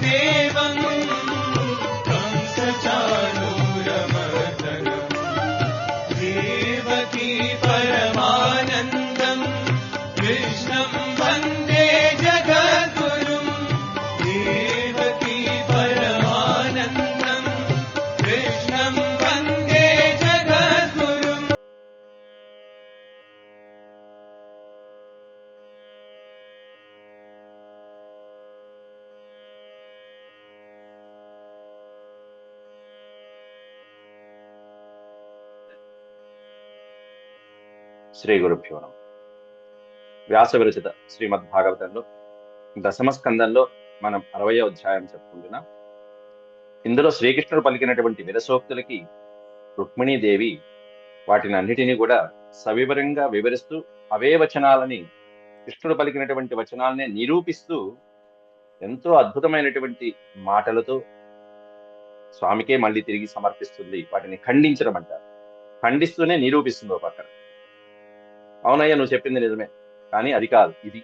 देवं कंसचाणूरमर्दनम् देवकी परमानन्दं कृष्णं वन्दे जगद्गुरुं देवकी परमानन्दं कृष्णं वन्दे जगद्गुरुम्. శ్రీ గురుభ్యో నమః. వ్యాస విరచిత శ్రీమద్ భాగవతంలో దశమ స్కందంలో మనం 60వ అధ్యాయం చెప్పుకుంటున్నాం. ఇందులో శ్రీకృష్ణుడు పలికినటువంటి విరసోక్తులకి రుక్మిణీదేవి వాటిని అన్నిటినీ కూడా సవివరంగా వివరిస్తూ అవే వచనాలని కృష్ణుడు పలికినటువంటి వచనాలనే నిరూపిస్తూ ఎంతో అద్భుతమైనటువంటి మాటలతో స్వామికే మళ్ళీ తిరిగి సమర్పిస్తుంది. వాటిని ఖండించడం అంటారు. ఖండిస్తూనే నిరూపిస్తుంది ఓ పక్కన. అవునయ్యా నువ్వు చెప్పింది నిజమే, కానీ అది కాదు ఇది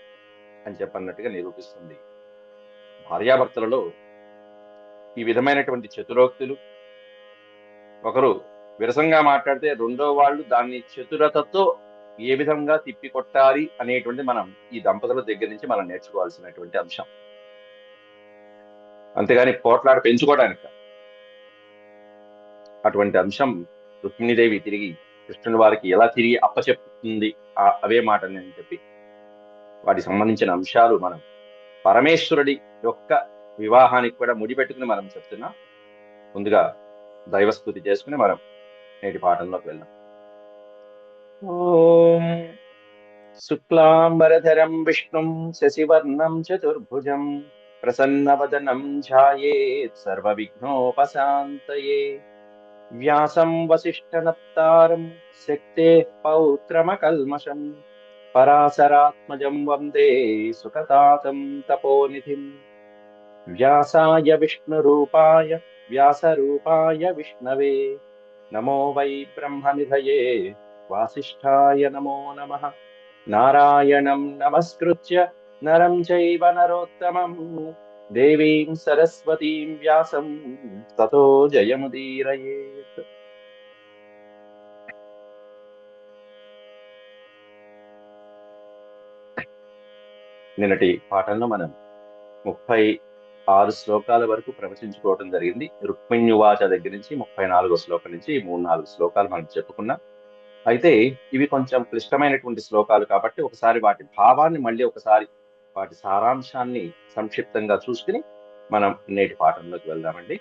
అని చెప్పన్నట్టుగా నిరూపిస్తుంది. భార్యాభర్తలలో ఈ విధమైనటువంటి చతురోక్తులు, ఒకరు విరసంగా మాట్లాడితే రెండో వాళ్ళు దాన్ని చతురతతో ఏ విధంగా తిప్పికొట్టాలి అనేటువంటి మనం ఈ దంపతుల దగ్గర నుంచి మనం నేర్చుకోవాల్సినటువంటి అంశం. అంతేగాని పోట్లాడి పెంచుకోవడానికి కాదు. అటువంటి అంశం రుక్మిణీదేవి తిరిగి కృష్ణుని వారికి ఎలా తిరిగి అప్పచెప్తుంది అవే మాటని అని చెప్పి వాటికి సంబంధించిన అంశాలు మనం పరమేశ్వరుడి యొక్క వివాహానికి కూడా ముడిపెట్టుకుని మనం చెప్తున్నాం. ముందుగా దైవస్తుతి చేసుకుని మనం నేటి పాఠంలోకి వెళ్దాం. ఓం శుక్లాంబరధరం విష్ణుం శశివర్ణం చతుర్భుజం ప్రసన్నవదనం ధ్యాయేత్ సర్వవిఘ్నోపశాంతయే వ్యాసం వసిష్ఠనప్తారం శక్తేః పౌత్రమకల్మషం పరాశరాత్మజం వందే సుఖతాతం తపోనిధిం వ్యాసాయ విష్ణురూపాయ వ్యాసరూపాయ విష్ణవే నమో వై బ్రహ్మనిధయే వాసిష్ఠాయ నమో నమః. నారాయణం నమస్కృత్య నరం చైవ నరోత్తమం దేవీం సరస్వతీం వ్యాసం తతో జయముదీరయేత్. నిన్నటి పాఠంలో మనం 36 శ్లోకాల వరకు ప్రవచించుకోవడం జరిగింది. రుక్మిణ్యువాచ దగ్గర నుంచి 34వ శ్లోకం నుంచి 3-4 శ్లోకాలు మనం చెప్పుకున్నాం. అయితే ఇవి కొంచెం క్లిష్టమైనటువంటి శ్లోకాలు కాబట్టి ఒకసారి వాటి భావాన్ని మళ్ళీ ఒకసారి వాటి సారాంశాన్ని సంక్షిప్తంగా చూసుకుని మనం నేటి పాఠంలోకి వెళ్దామండి.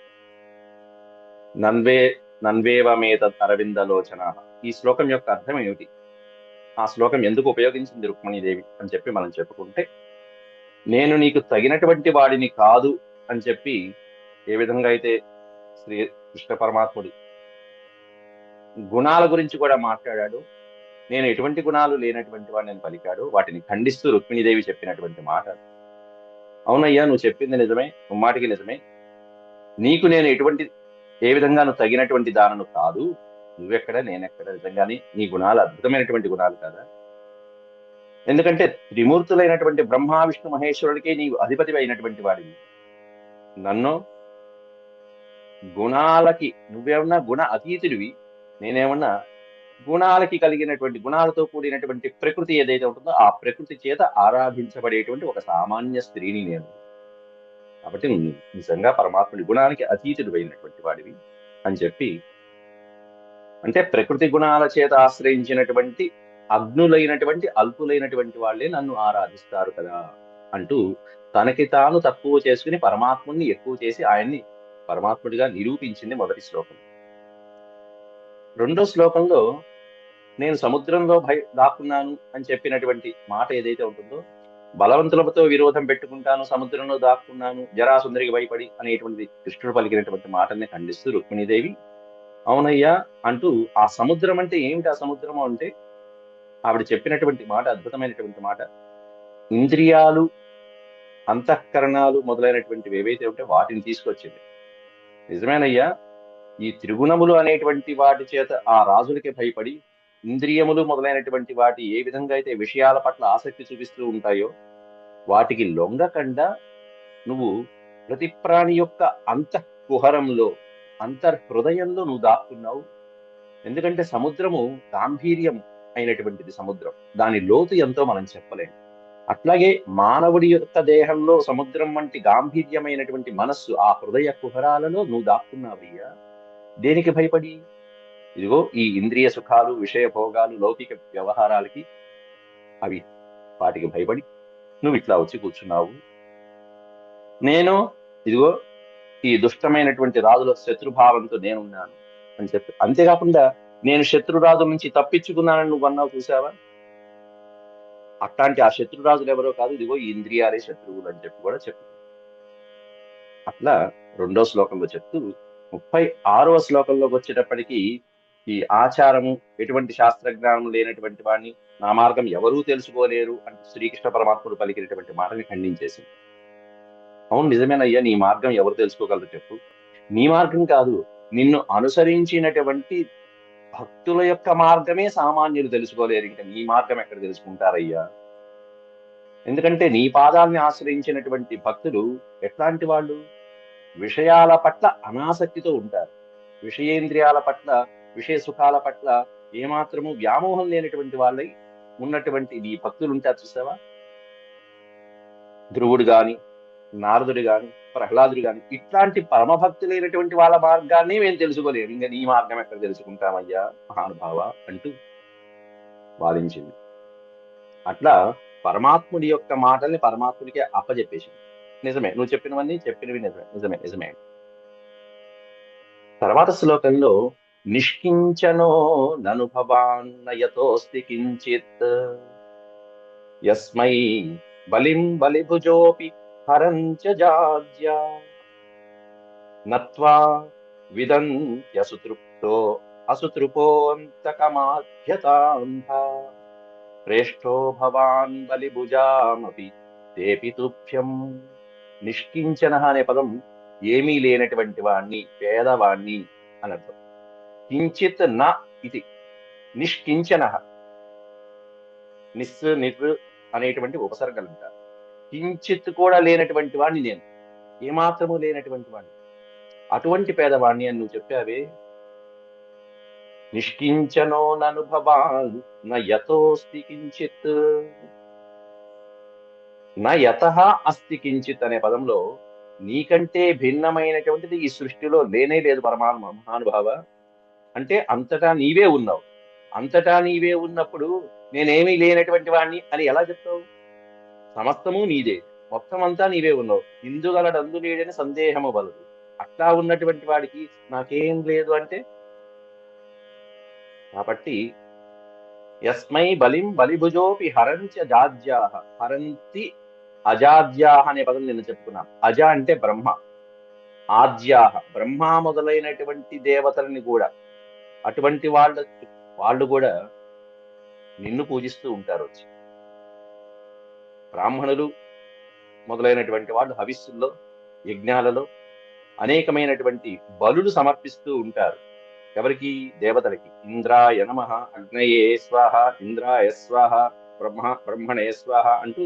నన్వేవమేత అరవిందలోచన, ఈ శ్లోకం యొక్క అర్థం ఏమిటి, ఆ శ్లోకం ఎందుకు ఉపయోగించింది రుక్మిణీదేవి అని చెప్పి మనం చెప్పుకుంటే, నేను నీకు తగినటువంటి వాడిని కాదు అని చెప్పి ఏ విధంగా అయితే శ్రీ కృష్ణ పరమాత్ముడు గుణాల గురించి కూడా మాట్లాడాడు, నేను ఎటువంటి గుణాలు లేనటువంటి వాడిని పలికాడు, వాటిని ఖండిస్తూ రుక్మిణీదేవి చెప్పినటువంటి మాట. అవునయ్యా నువ్వు చెప్పింది నిజమే, ముమ్మాటికి నిజమే, నీకు నేను ఏ విధంగా నువ్వు తగినటువంటి దానను కాదు, నువ్వెక్కడ నేనెక్కడ, నిజంగానే నీ గుణాలు అద్భుతమైనటువంటి గుణాలు కదా. ఎందుకంటే త్రిమూర్తులైనటువంటి బ్రహ్మ విష్ణు మహేశ్వరుడికి నీవు అధిపతి అయినటువంటి వాడివి. నన్ను గుణాలకి నువ్వేమన్నా గుణ అతీతుడివి, నేనేమన్నా గుణాలకి కలిగినటువంటి గుణాలతో కూడినటువంటి ప్రకృతి ఏదైతే ఉంటుందో ఆ ప్రకృతి చేత ఆరాధించబడేటువంటి ఒక సామాన్య స్త్రీని నేను. కాబట్టి నువ్వు నిజంగా పరమాత్ముడి గుణానికి అతీతుడు అయినటువంటి వాడివి అని చెప్పి, అంటే ప్రకృతి గుణాల చేత ఆశ్రయించినటువంటి అగ్నులైనటువంటి అల్పులైనటువంటి వాళ్ళే నన్ను ఆరాధిస్తారు కదా అంటూ తనకి తాను తక్కువ చేసుకుని పరమాత్ముడిని ఎక్కువ చేసి ఆయన్ని పరమాత్ముడిగా నిరూపించింది మొదటి శ్లోకం. రెండో శ్లోకంలో నేను సముద్రంలో దాక్కున్నాను అని చెప్పినటువంటి మాట ఏదైతే ఉంటుందో, బలవంతులతో విరోధం పెట్టుకుంటాను, సముద్రంలో దాక్కున్నాను, జరాసుందరికి భయపడి అనేటువంటి కృష్ణుడు పలికినటువంటి మాటల్ని ఖండిస్తూ రుక్మిణీదేవి అవునయ్యా అంటూ, ఆ సముద్రం అంటే ఏమిటి, ఆ సముద్రము అంటే ఆవిడ చెప్పినటువంటి మాట అద్భుతమైనటువంటి మాట. ఇంద్రియాలు అంతఃకరణాలు మొదలైనటువంటివి ఏవైతే ఉంటే వాటిని తీసుకొచ్చింది. నిజమేనయ్యా, ఈ త్రిగుణములు అనేటువంటి వాటి చేత ఆ రాజులకి భయపడి ఇంద్రియములు మొదలైనటువంటి వాటి ఏ విధంగా అయితే విషయాల పట్ల ఆసక్తి చూపిస్తూ ఉంటాయో వాటికి లొంగకుండా నువ్వు ప్రతి ప్రాణి యొక్క అంతఃకుహరంలో, అంతర్హృదయంలో నువ్వు దాక్కున్నావు. ఎందుకంటే సముద్రము గాంభీర్యం అయినటువంటిది సముద్రం. దాని లోతు ఎంతో మనం చెప్పలేము. అట్లాగే మానవుడి యొక్క దేహంలో సముద్రం వంటి గాంభీర్యమైనటువంటి మనస్సు, ఆ హృదయ కుహరాలలో నువ్వు దాక్కున్నావయ్యా. దేనికి భయపడి? ఇదిగో ఈ ఇంద్రియ సుఖాలు, విషయ భోగాలు, లౌకిక వ్యవహారాలకి, అవి వాటికి భయపడి నువ్వు ఇట్లా వచ్చి కూర్చున్నావు. నేను ఇదిగో ఈ దుష్టమైనటువంటి రాజుల శత్రుభావంతో నేనున్నాను అని చెప్పి, అంతేకాకుండా నేను శత్రురాజు నుంచి తప్పించుకున్నానని నువ్వు అన్నావు, చూసావా? అట్లాంటి ఆ శత్రురాజులు ఎవరో కాదు, ఇదిగో ఈ ఇంద్రియాలే శత్రువులు అని చెప్పి కూడా చెప్పు. అట్లా 2వ శ్లోకంలో చెప్తూ 36వ శ్లోకంలోకి వచ్చేటప్పటికీ ఈ ఆచారము, ఎటువంటి శాస్త్రజ్ఞానం లేనటువంటి వాడిని నా మార్గం ఎవరూ తెలుసుకోలేరు అంటూ శ్రీకృష్ణ పరమాత్ముడు పలికినటువంటి మాటని ఖండించేసి, అవును నిజమేనయ్యా, నీ మార్గం ఎవరు తెలుసుకోగలరు చెప్పు? నీ మార్గం కాదు, నిన్ను అనుసరించినటువంటి భక్తుల యొక్క మార్గమే సామాన్యులు తెలుసుకోలేరు, ఇంకా నీ మార్గం ఎక్కడ తెలుసుకుంటారయ్యా? ఎందుకంటే నీ పాదాలని ఆశ్రయించినటువంటి భక్తులు ఎట్లాంటి వాళ్ళు? విషయాల పట్ల అనాసక్తితో ఉంటారు. విషయేంద్రియాల పట్ల, విషయ సుఖాల పట్ల ఏమాత్రము వ్యామోహం లేనటువంటి వాళ్ళై ఉన్నటువంటి ఈ భక్తులు ఉంటారు, చూసావా? ధ్రువుడు గాని, నారదుడు గాని, ప్రహ్లాదుడు గాని, ఇట్లాంటి పరమభక్తులైనటువంటి వాళ్ళ మార్గాన్ని మేము తెలుసుకోలేము, ఇంకా నీ మార్గం ఎక్కడ తెలుసుకుంటామయ్యా మహానుభావ అంటూ వాదించింది. అట్లా పరమాత్ముడి యొక్క మాటల్ని పరమాత్ముడికి అప్పజెప్పేసింది. నిజమే, నువ్వు చెప్పినవన్నీ చెప్పినవి నిజమే, నిజమే, నిజమే. తర్వాత శ్లోకంలో నిష్కించనో నను భవాన్ నయతోస్తి కించిత్ యస్మై బలిం బలిభుజోపి హరంచ జాజ్యా నత్వా విదంత్యసుతృప్తో అసుతృపోంతకమాధ్యతాంధా ప్రేష్ఠో భవాన్ బలిభుజామపి తేపి తుభ్యం. నిష్కించన అనే పదం ఏమీ లేనటువంటి వాణ్ణి, పేదవాణ్ణి అని అర్థం. కించిత్ న ఇది నిష్కించన, నిస్ నిర్ అనేటువంటి ఉపసర్గలు ఉంటారు. కించిత్ కూడా లేనటువంటి వాణ్ణి నేను, ఏమాత్రము లేనటువంటి వాణ్ణి, అటువంటి పేదవాణ్ణి అని నువ్వు చెప్పావే. నిష్కించనో ననుభవాన్ న యతోస్తి కించిత్, నా యతః అస్తి కించిత్ అనే పదంలో నీకంటే భిన్నమైనటువంటిది ఈ సృష్టిలో లేనే లేదు మహానుభావ. అంటే అంతటా నీవే ఉన్నావు. అంతటా నీవే ఉన్నప్పుడు నేనేమీ లేనటువంటి వాడిని అని ఎలా చెప్తావు? సమస్తము నీదే, మొత్తం అంతా నీవే ఉన్నావు. ఇందుగలడందు లేడని సందేహము వలదు. అట్లా ఉన్నటువంటి వాడికి నాకేం లేదు అంటే, కాబట్టి యస్మై బలిం బలిభుజోపి హరంచ జాజ్యాహ, హరంతి అజాద్యాహ అనే పదం నేను చెప్పుకున్నాను. అజ అంటే బ్రహ్మ, ఆద్యాహ బ్రహ్మ మొదలైనటువంటి దేవతలని కూడా, అటువంటి వాళ్ళు కూడా నిన్ను పూజిస్తూ ఉంటారు వచ్చి. బ్రాహ్మణులు మొదలైనటువంటి వాళ్ళు హవిస్సుల్లో, యజ్ఞాలలో అనేకమైనటువంటి బలులు సమర్పిస్తూ ఉంటారు. ఎవరికి? దేవతలకి. ఇంద్రాయ నమః, అగ్నయే స్వాహ, ఇంద్రాయ స్వాహ, బ్రహ్మణే స్వాహ అంటూ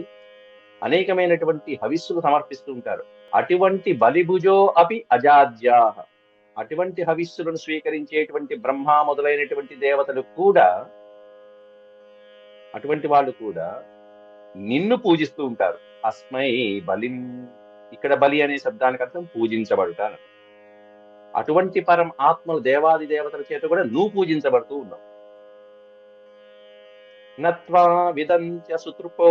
అనేకమైనటువంటి హవిస్సులు సమర్పిస్తూ ఉంటారు. అటువంటి బలిభుజో అపి అజాద్యాహ, అటువంటి హవిస్సులను స్వీకరించేటువంటి బ్రహ్మ మొదలైనటువంటి దేవతలు కూడా, అటువంటి వాళ్ళు కూడా నిన్ను పూజిస్తూ ఉంటారు. అస్మై బలిం, ఇక్కడ బలి అనే శబ్దానికి అర్థం పూజించబడతాను. అటువంటి పరం ఆత్మలు, దేవాది దేవతల చేత కూడా నువ్వు పూజించబడుతూ ఉన్నావు. నత్వా విదంత్య సుతృపో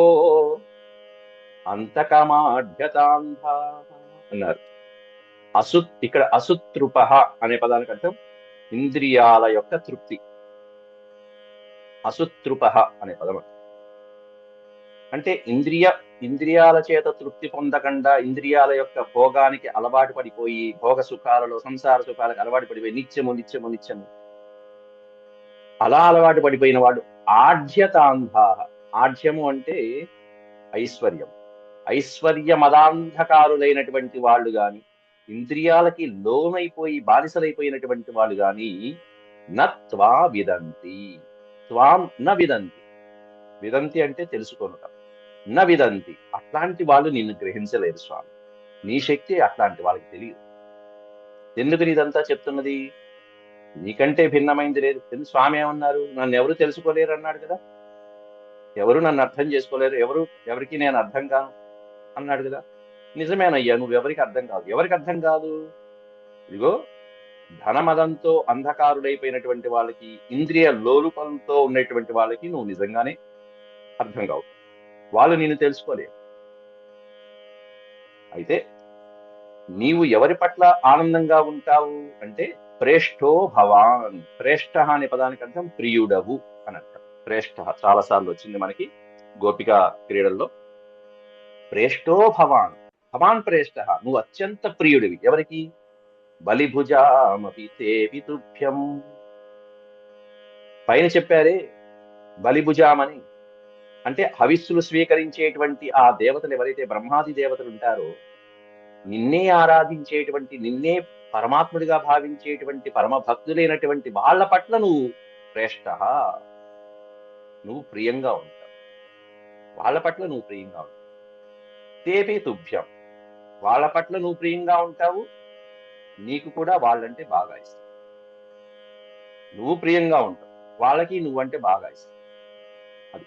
అంతకమాఢ్యతాంధా అన్నారు. ఇక్కడ అసుతృప అనే పదానికి అర్థం ఇంద్రియాల యొక్క తృప్తి. అసుతృప అనే పదం అంటే ఇంద్రియాల చేత తృప్తి పొందకుండా, ఇంద్రియాల యొక్క భోగానికి అలవాటు పడిపోయి, భోగ సుఖాలలో, సంసార సుఖాలకు అలవాటు పడిపోయి నిత్యము అలా అలవాటు పడిపోయిన వాడు ఆఢ్యతాంధా. ఆఢ్యము అంటే ఐశ్వర్యం. ఐశ్వర్యమదాంధకారులైనటువంటి వాళ్ళు గాని, ఇంద్రియాలకి లోనైపోయి బానిసలైపోయినటువంటి వాళ్ళు గాని నత్వా విదంతి, త్వాం న విదంతి. విదంతి అంటే తెలుసుకోనుట. న విదంతి, అట్లాంటి వాళ్ళు నిన్ను గ్రహించలేరు స్వామి. నీ శక్తి అట్లాంటి వాళ్ళకి తెలియదు. ఎందుకు ఇదంతా చెప్తున్నది? నీకంటే భిన్నమైంది లేదు. ఎందుకు స్వామి ఏమన్నారు? నన్ను ఎవరు తెలుసుకోలేరు అన్నాడు కదా. ఎవరు నన్ను అర్థం చేసుకోలేరు, ఎవరికి నేను అర్థం కాను అన్నాడు కదా. నిజమేనయ్యా, నువ్వు ఎవరికి అర్థం కాదు. ఎవరికి అర్థం కాదు? ఇదిగో, ధనమదంతో అంధకారుడైపోయినటువంటి వాళ్ళకి, ఇంద్రియ లోలుపంతో ఉన్నటువంటి వాళ్ళకి నువ్వు నిజంగానే అర్థం కావు. వాళ్ళు నిన్ను తెలుసుకోలేరు. అయితే నీవు ఎవరి పట్ల ఆనందంగా ఉంటావు అంటే ప్రేష్ఠో భవాన్. ప్రేష్ఠ అనే పదానికి అర్థం ప్రియుడవు అని అర్థం. ప్రేష్ఠ చాలా సార్లు వచ్చింది మనకి గోపిక క్రీడల్లో. ప్రేష్ఠో భవాన్, భవాన్ ప్రేష్ఠ, నువ్వు అత్యంత ప్రియుడివి. ఎవరికి? బలిభుజామపి తేపి తుభ్యం. పైన చెప్పారే బలిభుజామని, అంటే హవిస్సులు స్వీకరించేటువంటి ఆ దేవతలు ఎవరైతే బ్రహ్మాది దేవతలు ఉంటారో, నిన్నే ఆరాధించేటువంటి, నిన్నే పరమాత్ముడిగా భావించేటువంటి పరమ భక్తులైనటువంటి వాళ్ళ పట్ల నువ్వు శ్రేష్ఠ, నువ్వు ప్రియంగా ఉంటావు. వాళ్ళ పట్ల నువ్వు ప్రియంగా ఉంటావు. తేపి తుభ్యం, వాళ్ళ పట్ల నువ్వు ప్రియంగా ఉంటావు, నీకు కూడా వాళ్ళంటే బాగా ఇష్టం. నువ్వు ప్రియంగా ఉంటావు, వాళ్ళకి నువ్వంటే బాగా ఇష్టం. అది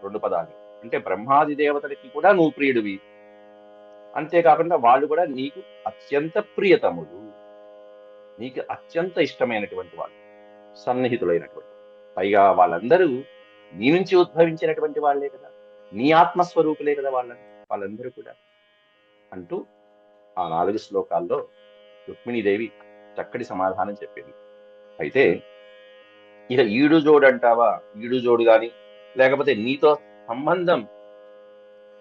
రెండు పదాలు. అంటే బ్రహ్మాది దేవతలకి కూడా నువ్వు ప్రియుడివి, అంతేకాకుండా వాళ్ళు కూడా నీకు అత్యంత ప్రియతములు, నీకు అత్యంత ఇష్టమైనటువంటి వాళ్ళు, సన్నిహితులైనటువంటి. పైగా వాళ్ళందరూ నీ నుంచి ఉద్భవించినటువంటి వాళ్ళే కదా, నీ ఆత్మస్వరూపులే కదా వాళ్ళందరూ కూడా అంటూ ఆ 4 శ్లోకాల్లో రుక్మిణీదేవి చక్కటి సమాధానం చెప్పింది. అయితే ఇక ఈడు జోడు అంటావా? ఈడు జోడు గాని, లేకపోతే నీతో సంబంధం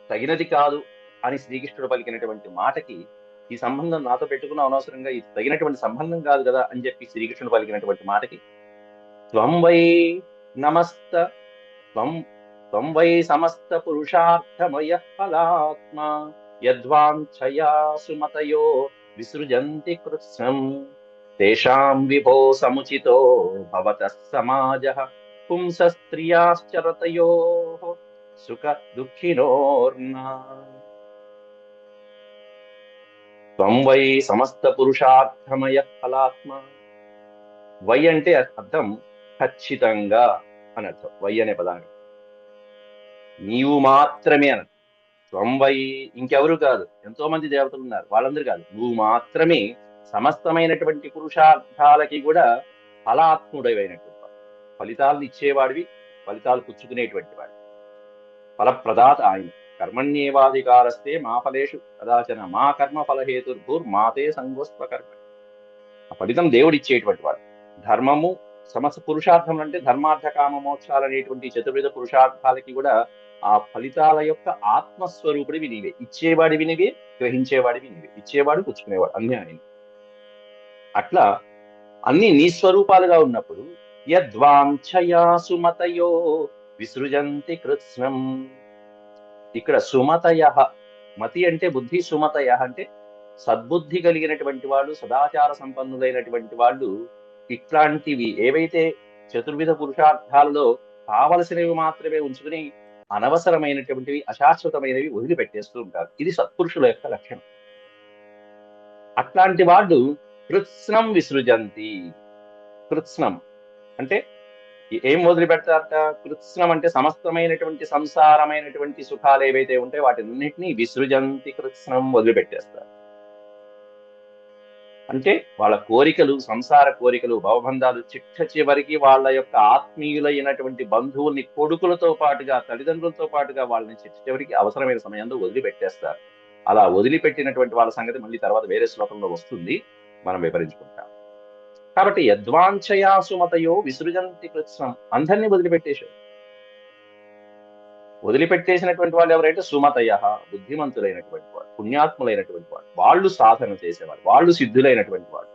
తగినది కాదు అని శ్రీకృష్ణుడు పలికినటువంటి మాటకి, ఈ సంబంధం నాతో పెట్టుకున్న అనవసరంగా, ఇది తగినటువంటి సంబంధం కాదు కదా అని చెప్పి శ్రీకృష్ణుడు పలికినటువంటి మాటకి, త్వం వై నమస్త త్వం వై సమస్త పురుషార్థమయ ఫలాత్మ యద్వాంఛయా సుమతయో విసృజంతి కృత్స్నం తేషాం విభో సముచితో భవతః సమాజః పుంసస్త్రియాశ్చరతయోః సుఖ దుఃఖినోర్నా. త్వం వై సమస్త పురుషార్థమయ ఫలాత్మ. వై అంటే అర్థం ఖచ్చితంగా అని అర్థం. వై అనే పదానికి నీవు మాత్రమే అని. త్వం వై, ఇంకెవరు కాదు, ఎంతో మంది దేవతలు ఉన్నారు, వాళ్ళందరూ కాదు, నువ్వు మాత్రమే సమస్తమైనటువంటి పురుషార్థాలకి కూడా ఫలాత్ముడైనటువంటి వాడు, ఫలితాలను ఇచ్చేవాడివి, ఫలితాలు పుచ్చుకునేటువంటి వాడు, ఫలప్రదాత ఆయన. కర్మణ్యేవాధికారస్తే మా ఫలేషు కదాచన మా కర్మ ఫలహేతుర్భూర్ మాతే సంగోస్త్వ కర్మ. ఆ ఫలితం దేవుడిచ్చేటువంటి వాడు. ధర్మము సమస్త పురుషార్థం అంటే ధర్మార్థ కామ మోక్షాలు అనేటువంటి చతుర్విధ పురుషార్థాలకి కూడా ఆ ఫలితాల యొక్క ఆత్మస్వరూపుడివి నీవే. ఇచ్చేవాడివి నీవే, గ్రహించేవాడివి నీవే. ఇచ్చేవాడు, పుచ్చుకునేవాడు అన్ని ఆయన. అట్లా అన్ని నీ స్వరూపాలుగా ఉన్నప్పుడు యద్వాంఛయా సుమతయో విసృజంతి కృత్స్నం. ఇక్కడ సుమతయ, మతి అంటే బుద్ధి, సుమతయ అంటే సద్బుద్ధి కలిగినటువంటి వాళ్ళు, సదాచార సంపన్నులైనటువంటి వాళ్ళు ఇట్లాంటివి ఏవైతే చతుర్విధ పురుషార్థాలలో కావలసినవి మాత్రమే ఉంచుకుని అనవసరమైనటువంటివి, అశాశ్వతమైనవి వదిలిపెట్టేస్తూ ఉంటారు. ఇది సత్పురుషుల యొక్క లక్షణం. అట్లాంటి వాళ్ళు కృత్స్నం విసృజంతి. కృత్స్నం అంటే ఏం వదిలిపెడతారట? కృత్స్నం అంటే సమస్తమైనటువంటి సంసారమైనటువంటి సుఖాలు ఏవైతే ఉంటాయో వాటిన్నింటినీ విసృజంతి, కృత్స్నం వదిలిపెట్టేస్తారు. అంటే వాళ్ళ కోరికలు, సంసార కోరికలు, భవబంధాలు చిట్ట చివరికి వాళ్ళ యొక్క ఆత్మీయులైనటువంటి బంధువుల్ని కొడుకులతో పాటుగా, తల్లిదండ్రులతో పాటుగా వాళ్ళని చిట్ట చివరికి అవసరమైన సమయంలో వదిలిపెట్టేస్తారు. అలా వదిలిపెట్టినటువంటి వాళ్ళ సంగతి మళ్ళీ తర్వాత వేరే శ్లోకంలో వస్తుంది, మనం వివరించుకుంటాం. కాబట్టి యద్వాంఛయా సుమతయో విసృజంతి కృత్స్నం, అందరినీ వదిలిపెట్టేశారు. వదిలిపెట్టేసినటువంటి వాళ్ళు ఎవరైతే సుమతయ, బుద్ధిమంతులైనటువంటి వాడు, పుణ్యాత్ములైనటువంటి వాడు, వాళ్ళు సాధన చేసేవాడు, వాళ్ళు సిద్ధులైనటువంటి వాడు.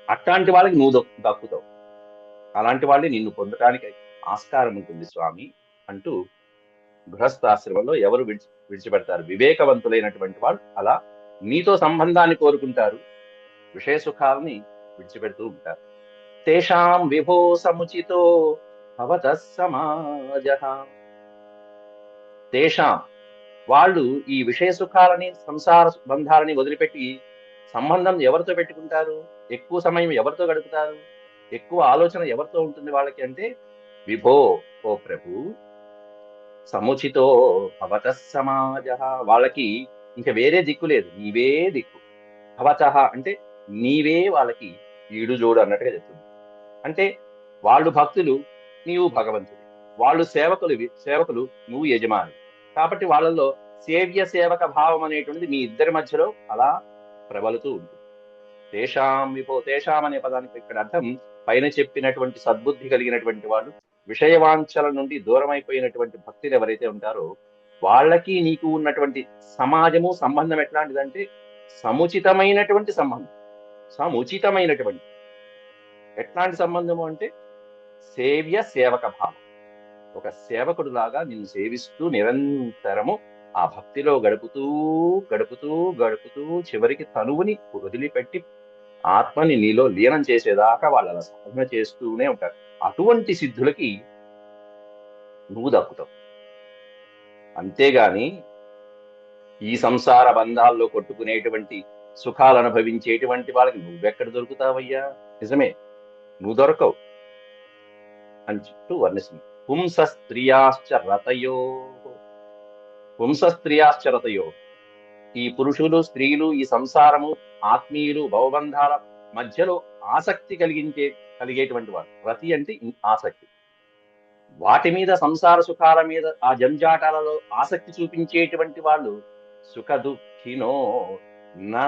అట్లాంటి వాళ్ళకి నువ్వు దక్కుతావు. అలాంటి వాళ్ళని నిన్ను పొందడానికి ఆస్కారం ఉంటుంది స్వామి అంటూ గృహస్థాశ్రమంలో ఎవరు విడిచిపెడతారు? వివేకవంతులైనటువంటి వాళ్ళు అలా నీతో సంబంధాన్ని కోరుకుంటారు, విషయ సుఖాలని విడిచిపెడుతూ ఉంటారు. తేషాం విభో సముచితో భవతః సమాజః. తేషాం వాళ్ళు ఈ విషయ సుఖాలని సంసార బంధాలని వదిలిపెట్టి సంబంధం ఎవరితో పెట్టుకుంటారు, ఎక్కువ సమయం ఎవరితో గడుపుతారు, ఎక్కువ ఆలోచన ఎవరితో ఉంటుంది వాళ్ళకి అంటే, విభో ఓ ప్రభు సముచితో భవత సమాజ, వాళ్ళకి ఇంకా వేరే దిక్కు లేదు, నీవే దిక్కు. భవత అంటే నీవే వాళ్ళకి ఈడు జోడు అన్నట్టుగా చెప్తుంది. అంటే వాళ్ళు భక్తులు, నీవు భగవంతుడి, వాళ్ళు సేవకులు నువ్వు యజమాని. కాబట్టి వాళ్ళల్లో సేవ్య సేవక భావం అనేటువంటిది మీ ఇద్దరి మధ్యలో అలా ప్రబలుతూ ఉంటుంది. తేషాం విభో, తేషాం అనే పదానికి ఇక్కడ అర్థం పైన చెప్పినటువంటి సద్బుద్ధి కలిగినటువంటి వాళ్ళు, విషయవాంఛల నుండి దూరం అయిపోయినటువంటి భక్తులు ఎవరైతే ఉంటారో వాళ్ళకి నీకు ఉన్నటువంటి సమాజము సంబంధం ఎట్లాంటిదంటే సముచితమైనటువంటి సంబంధం. సముచితమైనటువంటి ఎట్లాంటి సంబంధము అంటే సేవ్య సేవక భావం. ఒక సేవకుడు లాగా నిన్ను సేవిస్తూ నిరంతరము ఆ భక్తిలో గడుపుతూ గడుపుతూ గడుపుతూ చివరికి తనువుని వదిలిపెట్టి ఆత్మని నీలో లీనం చేసేదాకా వాళ్ళు అలా సాధన చేస్తూనే ఉంటారు. అటువంటి సిద్ధులకి నువ్వు దక్కుతావు. అంతేగాని ఈ సంసార బంధాల్లో కొట్టుకునేటువంటి సుఖాలు అనుభవించేటువంటి వాళ్ళకి నువ్వెక్కడ దొరుకుతావయ్యా? నిజమే, నువ్వు దొరకవు అని చెప్తూ వర్ణిస్తుంది. పుంసస్త్రియాశ్చ రతయో, పుంసస్త్రియాశ్చ రతయో, ఈ పురుషులు స్త్రీలు ఈ సంసారము ఆత్మీయులు భవబంధాల మధ్యలో ఆసక్తి కలిగేటువంటి వాడు. రతి అంటే ఆసక్తి. వాటి మీద సంసార సుఖాల మీద ఆ జంజాటాలలో ఆసక్తి చూపించేటువంటి వాళ్ళు సుఖ దుఃఖినో నా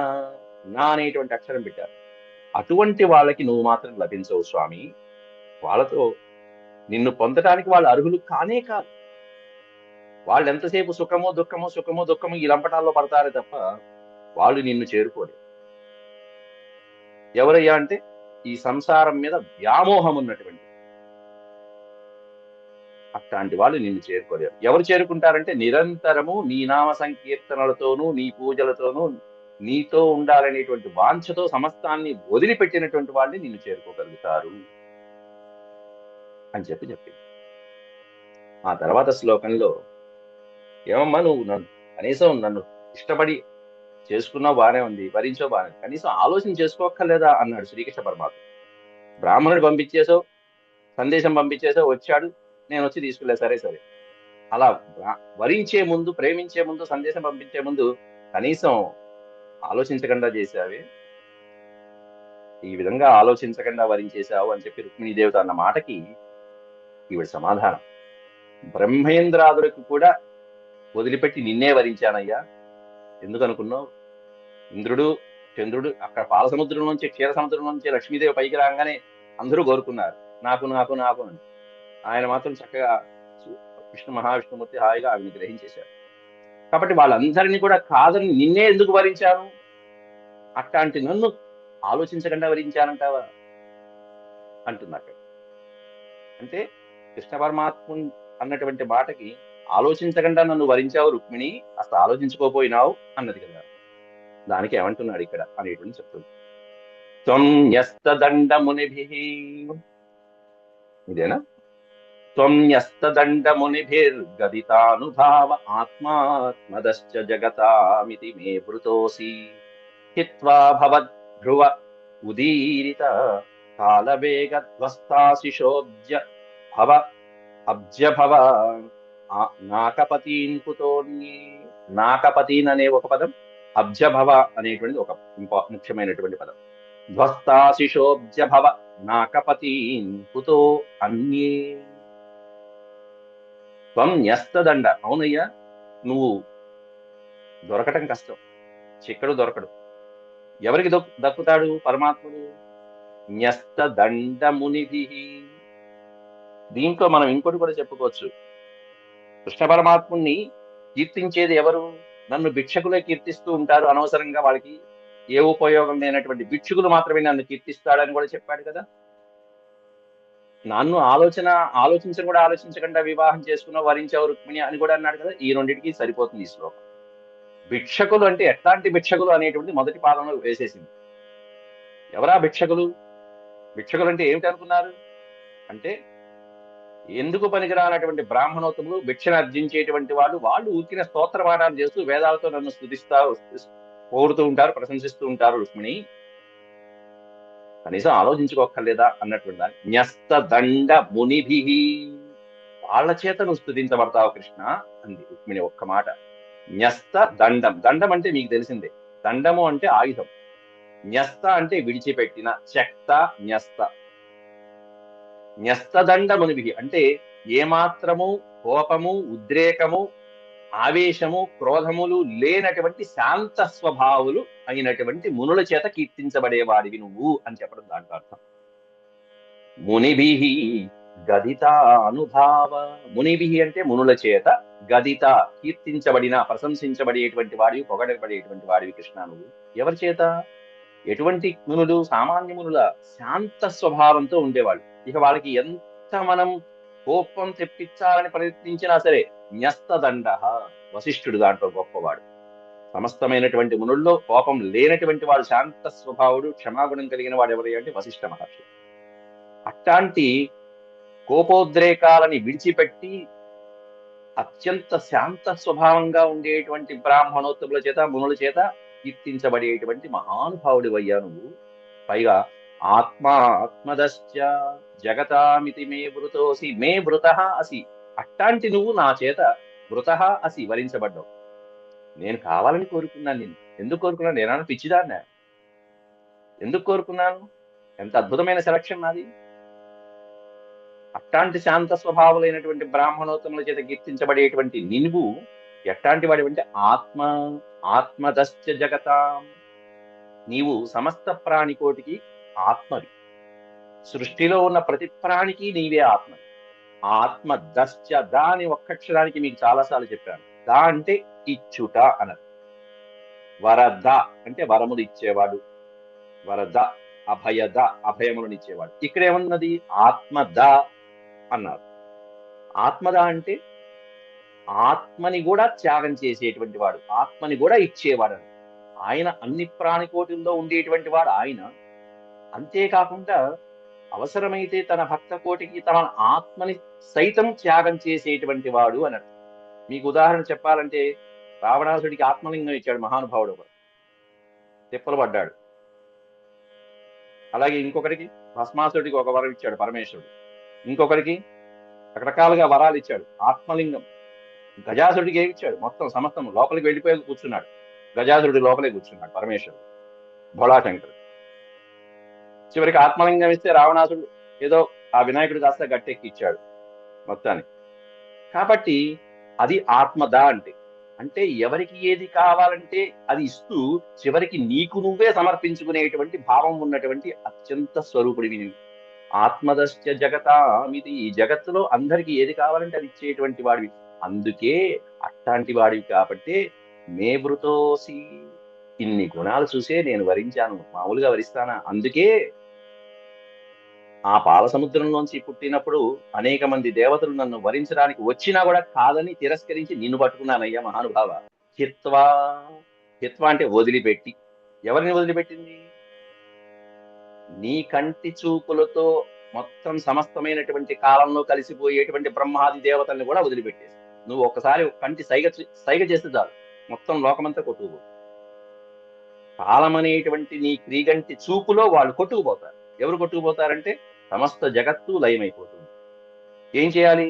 అనేటువంటి అక్షరం పెట్టారు. అటువంటి వాళ్ళకి నువ్వు మాత్రం లభించవు స్వామి. వాళ్ళతో నిన్ను పొందటానికి వాళ్ళు అర్హులు కానే కాదు. వాళ్ళు ఎంతసేపు సుఖమో దుఃఖమో ఈ లంపటాల్లో పడతారే తప్ప వాళ్ళు నిన్ను చేరుకోలేరు. ఎవరయ్యా అంటే ఈ సంసారం మీద వ్యామోహం ఉన్నటువంటి అట్లాంటి వాళ్ళు నిన్ను చేరుకోలేరు. ఎవరు చేరుకుంటారంటే నిరంతరము నీ నామ సంకీర్తనలతోనూ నీ పూజలతోనూ నీతో ఉండాలనేటువంటి వాంఛతో సమస్తాన్ని వదిలిపెట్టినటువంటి వాళ్ళని నిన్ను చేరుకోగలుగుతారు అని చెప్పింది. ఆ తర్వాత శ్లోకంలో ఏమమ్మా నువ్వు కనీసం నన్ను ఇష్టపడి చేసుకున్నావు బాగానే ఉంది, భరించావు బాగానే, కనీసం ఆలోచన చేసుకోక్కర్లేదా అన్నాడు శ్రీకృష్ణ పరమాత్మ. బ్రాహ్మణుడు పంపించేసావు, సందేశం పంపించేసావు, వచ్చాడు, నేను వచ్చి తీసుకెళ్ళా, సరే సరే. అలా వరించే ముందు, ప్రేమించే ముందు, సందేశం పంపించే ముందు కనీసం ఆలోచించకుండా చేశావే, ఈ విధంగా ఆలోచించకుండా వరించేశావు అని చెప్పి రుక్మిణీదేవత అన్న మాటకి ఈవిడ సమాధానం, బ్రహ్మేంద్రాదులకు కూడా వదిలిపెట్టి నిన్నే వరించానయ్యా. ఎందుకు అనుకున్నావు? ఇంద్రుడు చంద్రుడు అక్కడ పాల సముద్రం నుంచి, క్షీర సముద్రం నుంచి లక్ష్మీదేవి పైకి రాగానే అందరూ కోరుకున్నారు నాకు నాకు నాకు అని. ఆయన మాత్రం చక్కగా మహావిష్ణుమూర్తి హాయిగా ఆవిని గ్రహించేశారు. కాబట్టి వాళ్ళందరినీ కూడా కాదని నిన్నే ఎందుకు వరించాను? అట్లాంటి నన్ను ఆలోచించకుండా వరించానంటావా అంటుంది అక్కడ. అంటే కృష్ణ పరమాత్మ అన్నటువంటి మాటకి ఆలోచించకుండా నన్ను వరించావు రుక్మిణి, అసలు ఆలోచించుకోపోయినావు అన్నది కదా. దానికి ఏమంటున్నాడు ఇక్కడ అనేటువంటి చెప్తుంది. త్వం న్యస్తదండమునిభిః, ఇదేనా? త్వం న్యస్తదండమునిభిర్గదితానుభావ ఆత్మాత్మదశ్చ జగతామితి మే భృతోసి హిత్వా భవద్భ్రువ ఉదీరిత కాలవేగధ్వస్తాశిషోబ్జ భవ అబ్జభవ నాకపతీన్ కుతోన్యే. నాకపతీన్ అనే ఒక పదం, అబ్జభవ అనేటువంటి ఒక ముఖ్యమైనటువంటి పదం. ధ్వస్తాశిషోబ్జభవ నాకపతీన్ కుతో అన్యే. త్వం న్యస్తదండ, అవునయ్యా నువ్వు దొరకటం కష్టం, చిక్కడు దొరకడు. ఎవరికి దక్కుతాడు? పరమాత్ముడు. న్యస్తదండమునిభిః. దీంట్లో మనం ఇంకోటి కూడా చెప్పుకోవచ్చు. కృష్ణ పరమాత్ముణ్ణి కీర్తించేది ఎవరు? నన్ను భిక్షకులే కీర్తిస్తూ ఉంటారు, అనవసరంగా వాళ్ళకి ఏ ఉపయోగం లేనటువంటి భిక్షుకులు మాత్రమే నన్ను కీర్తిస్తాడని కూడా చెప్పాడు కదా. నన్ను ఆలోచించకుండా వివాహం చేసుకున్న వరించావు రుక్మిణి అని కూడా అన్నాడు కదా. ఈ రెండింటికి సరిపోతుంది ఈ శ్లోకం. భిక్షకులు అంటే ఎట్లాంటి భిక్షకులు అనేటువంటి మొదటి పాదంలో వేసేసింది. ఎవరా భిక్షకులు? భిక్షకులు అంటే ఏమిటి అనుకున్నారు? అంటే ఎందుకు పనికిరానటువంటి బ్రాహ్మణోత్తములు భిక్షను అర్జించేటువంటి వాళ్ళు ఊరికిన స్తోత్రపాఠాలు చేస్తూ వేదాలతో నన్ను స్తుతిస్తా పొగుడుతూ ఉంటారు, ప్రశంసిస్తూ ఉంటారు. రుక్మిణి కనీసం ఆలోచించుకోక్కర్లేదా అన్నటువంటి న్యస్త దండ మునిభి, వాళ్ళ చేత నువ్వు స్తుతించబడతావు కృష్ణ అంది రుక్మిణి ఒక్క మాట. న్యస్త దండం, దండం అంటే మీకు తెలిసిందే, దండము అంటే ఆయుధం, న్యస్త అంటే విడిచిపెట్టిన, త్యక్త న్యస్త. న్యస్తదండ మునిభి అంటే ఏమాత్రము కోపము, ఉద్రేకము, ఆవేశము, క్రోధములు లేనటువంటి శాంత స్వభావులు అయినటువంటి మునుల చేత కీర్తించబడేవాడివి నువ్వు అని చెప్పడం దాంట్లో అర్థం. మునిభి గదిత అనుభావ, మునిభి అంటే మునుల చేత, గదిత కీర్తించబడిన, ప్రశంసించబడేటువంటి వాడివి, పొగడబడేటువంటి వాడివి కృష్ణ నువ్వు. ఎవరి చేత? ఎటువంటి మునులు? సామాన్య మునుల శాంత స్వభావంతో ఉండేవాళ్ళు. ఇక వాళ్ళకి ఎంత మనం కోపం తెప్పించాలని ప్రయత్నించినా సరే న్యస్తదండ, వశిష్ఠుడు దాంట్లో గొప్పవాడు. సమస్తమైనటువంటి మునుల్లో కోపం లేనటువంటి వాడు, శాంత స్వభావుడు, క్షమాగుణం కలిగిన వాడు ఎవరు అంటే వశిష్ఠ మహర్షి. అట్లాంటి కోపోద్రేకాలని విడిచిపెట్టి అత్యంత శాంత స్వభావంగా ఉండేటువంటి బ్రాహ్మణోత్తముల చేత, మునుల చేత కీర్తించబడేటువంటి మహానుభావుడి అయ్యా నువ్వు. పైగా ఆత్మాత్మదశ్చ జగతామితి మే వృతోసి, మే వృత అసి, అట్టాంటి నువ్వు నా చేత వృత అసి వరించబడ్డావు. నేను కావాలని కోరుకున్నాను. నేను ఎందుకు కోరుకున్నాను? నేనా పిచ్చిదాన్నా? ఎందుకు కోరుకున్నాను? ఎంత అద్భుతమైన సెలక్షన్ నాది. అట్లాంటి శాంత స్వభావులైనటువంటి బ్రాహ్మణోత్తముల చేత కీర్తించబడేటువంటి నిన్ను ఎట్లాంటి వాడి అంటే ఆత్మదశ్చ జగతాం, నీవు సమస్త ప్రాణికోటికి ఆత్మవి. సృష్టిలో ఉన్న ప్రతి ప్రాణికి నీవే ఆత్మవి. ఆత్మదశ్చ, దాని ఒక్కక్షరానికి మీకు చాలాసార్లు చెప్పాను. దా అంటే ఇచ్చుట అన్నది. వరద అంటే వరములు ఇచ్చేవాడు, వరద. అభయద, అభయములను ఇచ్చేవాడు. ఇక్కడ ఏమన్నది? ఆత్మద అన్నారు. ఆత్మద అంటే ఆత్మని కూడా త్యాగం చేసేటువంటి వాడు, ఆత్మని కూడా ఇచ్చేవాడు. ఆయన అన్ని ప్రాణికోటిల్లో ఉండేటువంటి వాడు ఆయన. అంతేకాకుండా అవసరమైతే తన భక్త కోటికి తన ఆత్మని సైతం త్యాగం చేసేటువంటి వాడు అన్నట్టు. మీకు ఉదాహరణ చెప్పాలంటే రావణాసుడికి ఆత్మలింగం ఇచ్చాడు మహానుభావుడు, తిప్పలు పడ్డాడు. అలాగే ఇంకొకరికి భస్మాసుడికి ఒక వరం ఇచ్చాడు పరమేశ్వరుడు. ఇంకొకరికి రకరకాలుగా వరాలు ఇచ్చాడు. ఆత్మలింగం. గజాసుడికి ఏమి ఇచ్చాడు? మొత్తం సమస్తం లోపలికి వెళ్ళిపోయి కూర్చున్నాడు. గజాసురుడి లోపలే కూర్చున్నాడు పరమేశ్వరుడు, భోళాశంకరుడు. చివరికి ఆత్మలింగం ఇస్తే రావణాసుడు ఏదో ఆ వినాయకుడు కాస్త గట్టెక్కి ఇచ్చాడు మొత్తాన్ని. కాబట్టి అది ఆత్మద అంటే. అంటే ఎవరికి ఏది కావాలంటే అది ఇస్తూ చివరికి నీకు నువ్వే సమర్పించుకునేటువంటి భావం ఉన్నటువంటి అత్యంత స్వరూపుడివి నువ్వు. ఆత్మదశ్చ జగతామితి, ఈ జగత్తులో అందరికి ఏది కావాలంటే అది ఇచ్చేటువంటి వాడివి. అందుకే అట్లాంటి వాడివి కాబట్టి మే వృతోసి, ఇన్ని గుణాలు చూసే నేను వరించాను, మామూలుగా వరిస్తానా? అందుకే ఆ పాల సముద్రంలోంచి పుట్టినప్పుడు అనేక మంది దేవతలు నన్ను వరించడానికి వచ్చినా కూడా కాదని తిరస్కరించి నిన్ను పట్టుకున్నానయ్యా మహానుభావ. హిత్వా, హిత్వా అంటే వదిలిపెట్టి. ఎవరిని వదిలిపెట్టింది? నీ కంటి చూపులతో మొత్తం సమస్తమైనటువంటి కాలంలో కలిసిపోయేటువంటి బ్రహ్మాది దేవతల్ని కూడా వదిలిపెట్టేసి నువ్వు ఒక్కసారి కంటి సైగ చేస్తే చాలు మొత్తం లోకమంతా కొట్టుకుపో. కాలం అనేటువంటి నీ క్రీగంటి చూపులో వాళ్ళు కొట్టుకుపోతారు. ఎవరు కొట్టుకుపోతారంటే సమస్త జగత్తు లయమైపోతుంది. ఏం చేయాలి?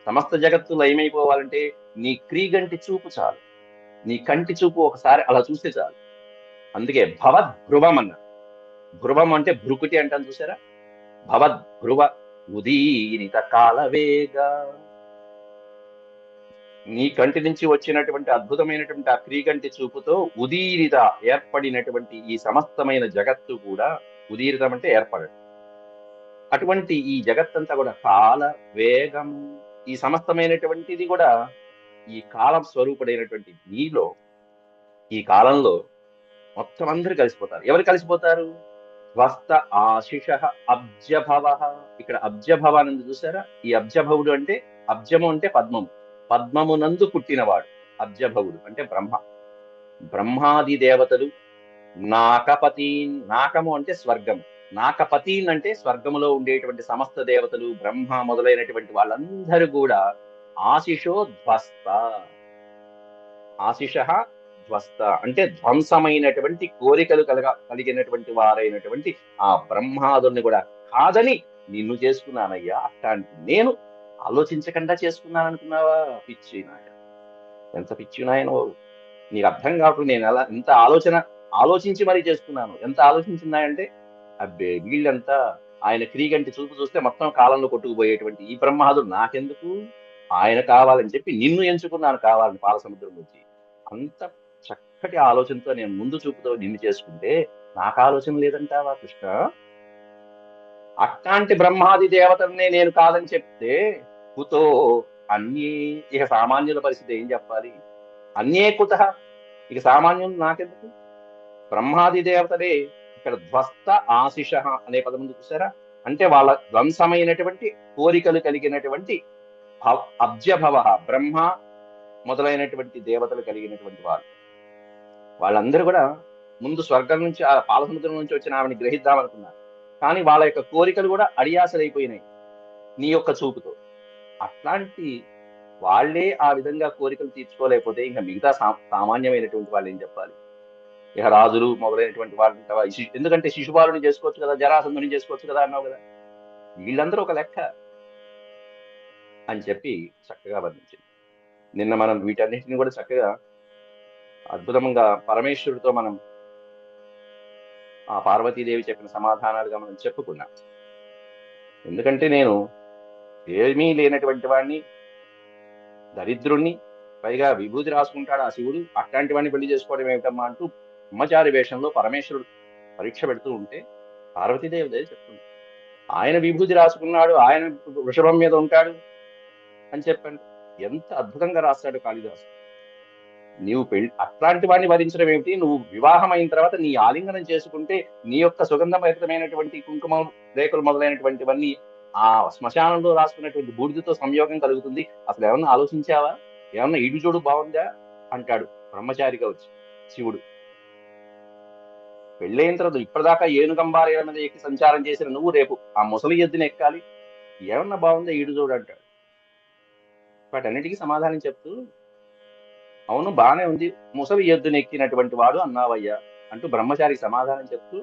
సమస్త జగత్తు లయమైపోవాలంటే నీ క్రీగంటి చూపు చాలు, నీ కంటి చూపు ఒకసారి అలా చూస్తే చాలు. అందుకే భవద్భ్రువం అన్నారు. భ్రువం అంటే భ్రుకుటి అంటాను చూసారా? భవద్భ్రువ ఉదీనిత కాలవేగ, నీ కంటి నుంచి వచ్చినటువంటి అద్భుతమైనటువంటి ఆ క్రీగంటి చూపుతో ఉదీరిత ఏర్పడినటువంటి ఈ సమస్తమైన జగత్తు కూడా, ఉదీరితం అంటే ఏర్పడడం, అటువంటి ఈ జగత్తంతా కూడా కాల వేగం, ఈ సమస్తమైనటువంటిది కూడా ఈ కాలం స్వరూపుడైనటువంటి నీలో, ఈ కాలంలో మొత్తం అందరూ కలిసిపోతారు. ఎవరు కలిసిపోతారు? స్వస్థ ఆశిష అబ్జభవ. ఇక్కడ అబ్జభవ అని చూసారా? ఈ అబ్జభవుడు అంటే, అబ్జము అంటే పద్మము, పద్మమునందు పుట్టినవాడు అబ్జభవుడు అంటే బ్రహ్మ. బ్రహ్మాది దేవతలు నాకపతి, నాకము అంటే స్వర్గం, నాకపతి అంటే స్వర్గములో ఉండేటువంటి సమస్త దేవతలు, బ్రహ్మ మొదలైనటువంటి వాళ్ళందరూ కూడా ఆశిషో ధ్వస్త. ఆశిష ధ్వస్త అంటే ధ్వంసమైనటువంటి కోరికలు కలిగినటువంటి వారైనటువంటి ఆ బ్రహ్మాదుల్ని కూడా కాదని నిన్ను చేసుకున్నానయ్యా. అట్లాంటి నేను ఆలోచించకుండా చేసుకున్నాను అనుకున్నావా? పిచ్చి నాయ, ఎంత పిచ్చి నాయన నీకు అర్థం కావట్లేదు. నేను ఎలా ఎంత ఆలోచించి మరీ చేసుకున్నాను. ఎంత ఆలోచించిందంటే అబ్బే వీళ్ళంతా ఆయన క్రీగంటి చూపు చూస్తే మొత్తం కాలంలో కొట్టుకుపోయేటువంటి ఈ బ్రహ్మాదులు నాకెందుకు, ఆయన కావాలని చెప్పి నిన్ను ఎంచుకున్నాను కావాలని పాలసముద్రం నుంచి. అంత చక్కటి ఆలోచనతో నేను ముందు చూపుతో నిన్ను చేసుకుంటే నాకు ఆలోచన లేదంటావా కృష్ణ? అట్లాంటి బ్రహ్మాది దేవతల్నే నేను కాదని చెప్తే కుతో అన్యే, ఇక సామాన్యుల పరిస్థితి ఏం చెప్పాలి? అన్యే కుత, ఇక సామాన్యులు నాకెందుకు? బ్రహ్మాది దేవతలే ఇక్కడ ధ్వస్త ఆశిష అనే పదం ముందు చూసారా? అంటే వాళ్ళ ధ్వంసమైనటువంటి కోరికలు కలిగినటువంటి అబ్జభవ, బ్రహ్మ మొదలైనటువంటి దేవతలు కలిగినటువంటి వాళ్ళందరూ కూడా ముందు స్వర్గం నుంచి ఆ పాలసముద్రం నుంచి వచ్చిన ఆమెని గ్రహిద్దామనుకున్నారు. కానీ వాళ్ళ యొక్క కోరికలు కూడా అడియాసలైపోయినాయి నీ యొక్క చూపుతో. అట్లాంటి వాళ్ళే ఆ విధంగా కోరికలు తీర్చుకోలేకపోతే ఇంకా మిగతా సామాన్యమైనటువంటి వాళ్ళు ఏం చెప్పాలి? ఇక రాజులు మొదలైనటువంటి వాళ్ళు, ఎందుకంటే శిశుపాలుని చేసుకోవచ్చు కదా, జరాసంధుని చేసుకోవచ్చు కదా అన్నావు కదా, వీళ్ళందరూ ఒక లెక్క అని చెప్పి చక్కగా వర్ణించింది. నిన్న మనం వీటన్నిటిని కూడా చక్కగా అద్భుతంగా పరమేశ్వరుడితో మనం ఆ పార్వతీదేవి చెప్పిన సమాధానాలుగా మనం చెప్పుకున్నాం. ఎందుకంటే నేను ఏమీ లేనటువంటి వాడిని, దరిద్రుణ్ణి, పైగా విభూతి రాసుకుంటాడు ఆ శివుడు, అట్లాంటి వాడిని పెళ్లి చేసుకోవడం ఏమిటమ్మా అంటూ బ్రహ్మచారి వేషంలో పరమేశ్వరుడు పరీక్ష పెడుతూ ఉంటే పార్వతీదేవి చెప్తుంది, ఆయన విభూతి రాసుకున్నాడు, ఆయన వృషభం మీద ఉంటాడు అని చెప్పండి. ఎంత అద్భుతంగా రాస్తాడు కాళిదాసు. నీవు అట్లాంటి వాడిని వరించడం ఏమిటి? నువ్వు వివాహం అయిన తర్వాత నీ ఆలింగనం చేసుకుంటే నీ యొక్క సుగంధభరితమైనటువంటి కుంకుమ రేకులు మొదలైనటువంటివన్నీ ఆ శ్మశానంలో రాసుకున్నటువంటి బూడిదతో సంయోగం కలుగుతుంది. అసలు ఏమన్నా ఆలోచించావా? ఏమన్నా ఈడు చూడు బాగుందా అంటాడు బ్రహ్మచారిగా వచ్చి శివుడు. పెళ్ళైన తర్వాత ఇప్పటిదాకా ఏనుగంబారేల మీద ఎక్కి సంచారం చేసిన నువ్వు రేపు ఆ ముసలి ఎద్దుని ఎక్కాలి, ఏమన్నా బాగుందా ఈడు చూడు అంటాడు. వాటన్నిటికీ సమాధానం చెప్తూ, అవును బానే ఉంది, ముసలి ఎద్దుని ఎక్కినటువంటి వాడు అన్నావయ్యా అంటూ బ్రహ్మచారికి సమాధానం చెప్తూ,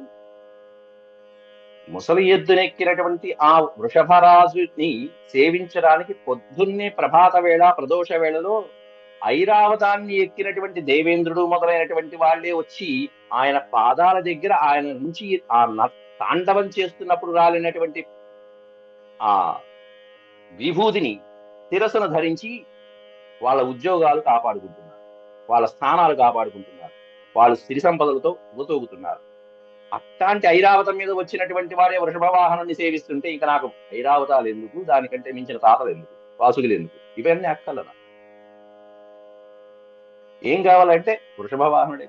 ముసలి ఎద్దునెక్కినటువంటి ఆ వృషభరాజుని సేవించడానికి పొద్దున్నే ప్రభాత వేళ ప్రదోష వేళలో ఐరావతాన్ని ఎక్కినటువంటి దేవేంద్రుడు మొదలైనటువంటి వాళ్ళే వచ్చి ఆయన పాదాల దగ్గర ఆయన నుంచి ఆ తాండవం చేస్తున్నప్పుడు రాలినటువంటి ఆ విభూతిని శిరస్సును ధరించి వాళ్ళ ఉద్యోగాలు కాపాడుకుంటున్నారు, వాళ్ళ స్థానాలు కాపాడుకుంటున్నారు, వాళ్ళు సిరి సంపదలతో ఊతూగుతున్నారు. అట్లాంటి ఐరావతం మీద వచ్చినటువంటి వాడే వృషభ వాహనాన్ని సేవిస్తుంటే ఇంకా నాకు ఐరావతాలు ఎందుకు, దానికంటే మించిన తాతలు ఎందుకు, వాసుగులు ఎందుకు, ఇవన్నీ అక్కర్లనా? ఏం కావాలంటే వృషభ వాహనుడే.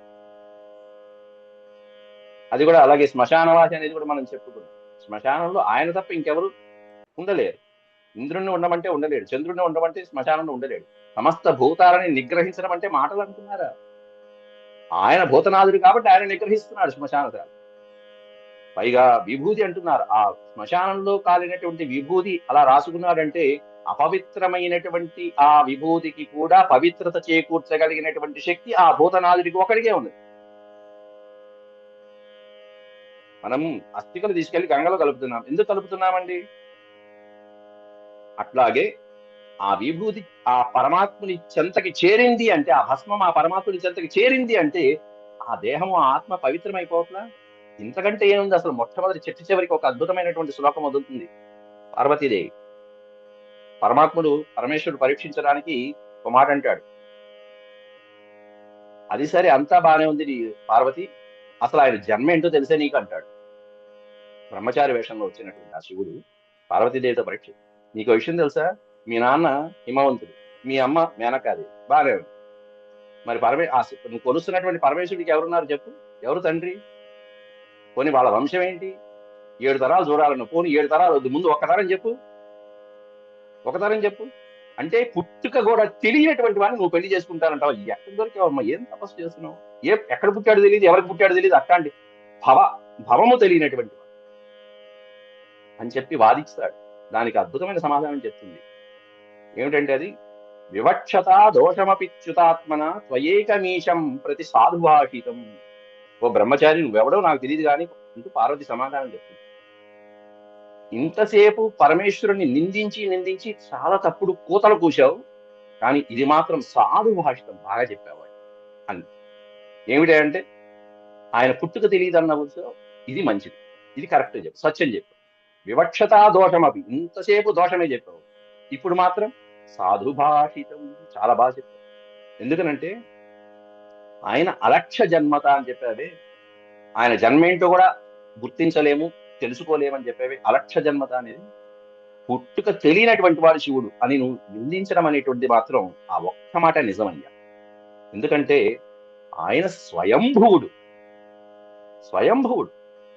అది కూడా అలాగే శ్మశానవాసి అనేది కూడా మనం చెప్పుకున్నాం. శ్మశానంలో ఆయన తప్ప ఇంకెవరు ఉండలేరు. ఇంద్రుణ్ణి ఉండమంటే ఉండలేడు, చంద్రుడిని ఉండమంటే శ్మశానంలో ఉండలేడు. సమస్త భూతాలని నిగ్రహించడం అంటే మాటలు అనుకున్నారా? ఆయన భూతనాథుడు కాబట్టి ఆయన నిగ్రహిస్తున్నాడు శ్మశానశాల. పైగా విభూతి అంటున్నారు, ఆ శ్మశానంలో కాలినటువంటి విభూతి అలా రాసుకున్నాడంటే అపవిత్రమైనటువంటి ఆ విభూతికి కూడా పవిత్రత చేకూర్చగలిగినటువంటి శక్తి ఆ భూతనాథుడికి ఒకడికే ఉంది. మనం అస్థికలు తీసుకెళ్లి గంగలో కలుపుతున్నాం, ఎందుకు కలుపుతున్నామండి? అట్లాగే ఆ విభూతి ఆ పరమాత్ముని చెంతకి చేరింది అంటే, ఆ భస్మం ఆ పరమాత్ముని చెంతకి చేరింది అంటే ఆ దేహము ఆ ఆత్మ పవిత్రమైపోవట్లా? ఇంతకంటే ఏముంది? అసలు మొట్టమొదటి చివరికి ఒక అద్భుతమైనటువంటి శ్లోకం వదులుతుంది పార్వతీదేవి. పరమాత్ముడు పరమేశ్వరుడు పరీక్షించడానికి ఒక మాట అంటాడు, అది సరే అంతా బానే ఉంది పార్వతి, అసలు ఆయన జన్మ ఏంటో తెలిసే నీకు అంటాడు. బ్రహ్మచారి వేషంలో వచ్చినటువంటి ఆ శివుడు పార్వతీదేవితో పరీక్ష, నీకు విషయం తెలుసా? మీ నాన్న హిమవంతుడు, మీ అమ్మ మేనకాది, బానే ఉంది. మరి నువ్వు కొలుస్తున్నటువంటి పరమేశ్వరుడికి ఎవరున్నారు చెప్పు? ఎవరు తండ్రి? పోనీ వాళ్ళ వంశం ఏంటి? 7 తరాలు చూడాలను. పోనీ 7 తరాలు వద్దు, ముందు ఒక తరం చెప్పు. అంటే పుట్టుక కూడా తెలియనటువంటి వాడిని నువ్వు పెళ్లి చేసుకుంటానంటావు. ఎక్కడ దొరికావమ్మా? ఏం తపస్సు చేస్తున్నావు? ఎక్కడ పుట్టాడు తెలియదు, ఎవరికి పుట్టాడు తెలియదు, అట్లాంటి భవము తెలియనటువంటి వాడు. అని చెప్పి వాదిస్తాడు. దానికి అద్భుతమైన సమాధానం చెప్తుంది. ఏమిటంటే అది వివక్షత దోషమపిచ్యుతాత్మన త్వయేకమీశం ప్రతి సాధుభాషితం. ఓ బ్రహ్మచారి, నువ్వెవడో నాకు తెలియదు కానీ అంటూ పార్వతి సమాధానం చెప్తుంది. ఇంతసేపు పరమేశ్వరుని నిందించి నిందించి చాలా తప్పుడు కూతలు కూశావు, కానీ ఇది మాత్రం సాధు భాషితం బాగా చెప్పావు అని. ఏమిటంటే ఆయన పుట్టుక తెలియదు అన్నావు, ఇది మంచిది, ఇది కరెక్ట్ చెప్పు, సత్యం చెప్పు. వివక్షతా దోషం అవి, ఇంతసేపు దోషమే చెప్పావు, ఇప్పుడు మాత్రం సాధు భాషితం చాలా బాగా చెప్పావు. ఎందుకనంటే ఆయన అలక్ష్య జన్మత అని చెప్పావే, ఆయన జన్మేంటో కూడా గుర్తించలేము, తెలుసుకోలేమని చెప్పేవి. అలక్ష్య జన్మత అనేది పుట్టుక తెలియనటువంటి వాడు శివుడు అని నువ్వు నిందించడం అనేటువంటిది మాత్రం ఆ ఒక్క మాట నిజమయ్యా. ఎందుకంటే ఆయన స్వయంభువుడు, స్వయంభువుడు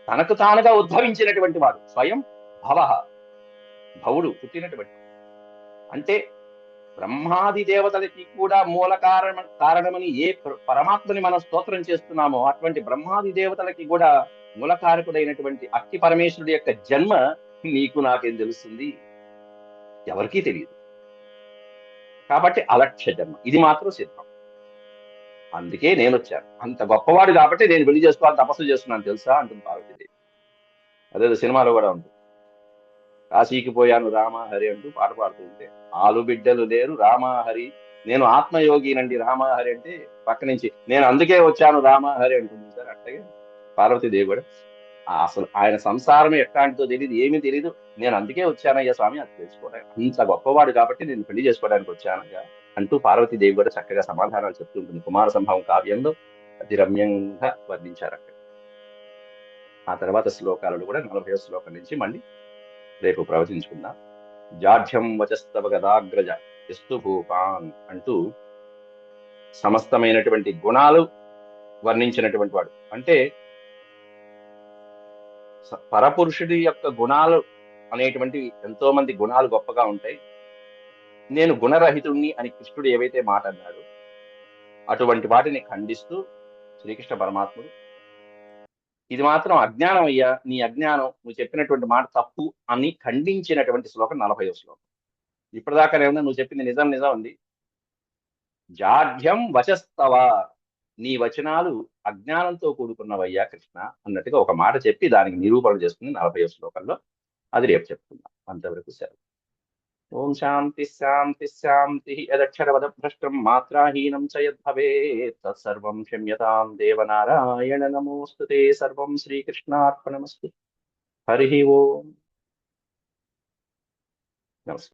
తనకు తానుగా ఉద్భవించినటువంటి వాడు, స్వయం భవ, భవుడు పుట్టినటువంటి. అంటే బ్రహ్మాది దేవతలకి కూడా మూల కారణమని ఏ పరమాత్మని మనం స్తోత్రం చేస్తున్నామో అటువంటి బ్రహ్మాది దేవతలకి కూడా మూలకారకుడైనటువంటి అట్టి పరమేశ్వరుడి యొక్క జన్మ నీకు నాకేం తెలుస్తుంది, ఎవరికీ తెలియదు. కాబట్టి అలక్ష్య జన్మ ఇది మాత్రం సిద్ధం. అందుకే నేను వచ్చాను, అంత గొప్పవాడు కాబట్టి నేను పెళ్లి చేసుకోవాలి తపస్సు చేస్తున్నాను తెలుసా అంటుంది పార్వతీదేవి. అదే సినిమాలో కూడా ఉంటుంది, కాశీకి పోయాను రామాహరి అంటూ పాట పాడుతూ ఉంటే, ఆలు బిడ్డలు లేరు రామాహరి, నేను ఆత్మయోగినండి రామాహరి అంటే పక్క నుంచి నేను అందుకే వచ్చాను రామాహరి అంటుంది సార్. అట్లాగే పార్వతీదేవి కూడా అసలు ఆయన సంసారం ఎట్లాంటిదో తెలియదు, ఏమీ తెలియదు, నేను అందుకే వచ్చానయ్యా స్వామి అది తెలుసుకోవడానికి, అంత గొప్పవాడు కాబట్టి నేను పెళ్లి చేసుకోవడానికి వచ్చానయ్యా అంటూ పార్వతీదేవి కూడా చక్కగా సమాధానాలు చెప్తుంటుంది. కుమార సంభవం కావ్యంలో అతి రమ్యంగా వర్ణించారు అక్కడ. ఆ తర్వాత శ్లోకాలను కూడా 40వ శ్లోకం నుంచి మళ్ళీ రేపు ప్రవచించుకుందాం. జాఢ్యం వచస్తవ గదాగ్రజ ఎస్తు భూపాన్ అంటూ సమస్తమైనటువంటి గుణాలు వర్ణించినటువంటి వాడు. అంటే పరపురుషుడి యొక్క గుణాలు అనేటువంటి ఎంతో మంది గుణాలు గొప్పగా ఉంటాయి, నేను గుణరహితుణ్ణి అని కృష్ణుడు ఏవైతే మాట అన్నాడు అటువంటి వాటిని ఖండిస్తూ శ్రీకృష్ణ పరమాత్ముడు ఇది మాత్రం అజ్ఞానం అయ్యా, నీ అజ్ఞానం, నువ్వు చెప్పినటువంటి మాట తప్పు అని ఖండించినటువంటి శ్లోకం 40వ శ్లోకం. ఇప్పటిదాకానేమన్నా నువ్వు చెప్పింది నిజం నిజం ఉంది, జాఢ్యం వచస్తవ, నీ వచనాలు అజ్ఞానంతో కూడుకున్నవయ్యా కృష్ణ అన్నట్టుగా ఒక మాట చెప్పి దానికి నిరూపణ చేసుకుని 40వ శ్లోకంలో, అది రేపు చెప్తున్నాం. అంతవరకు సెలవు. ఓం శాంతి శాంతి శాంతి. యదక్షరవద భ్రష్టం మాత్రాహీనం చ యద్భవేత్ తత్సర్వం క్షమ్యతాం దేవనారాయణ నమోస్తుతే. సర్వం శ్రీకృష్ణార్పణమస్తు. హరి ఓం. నమస్తే.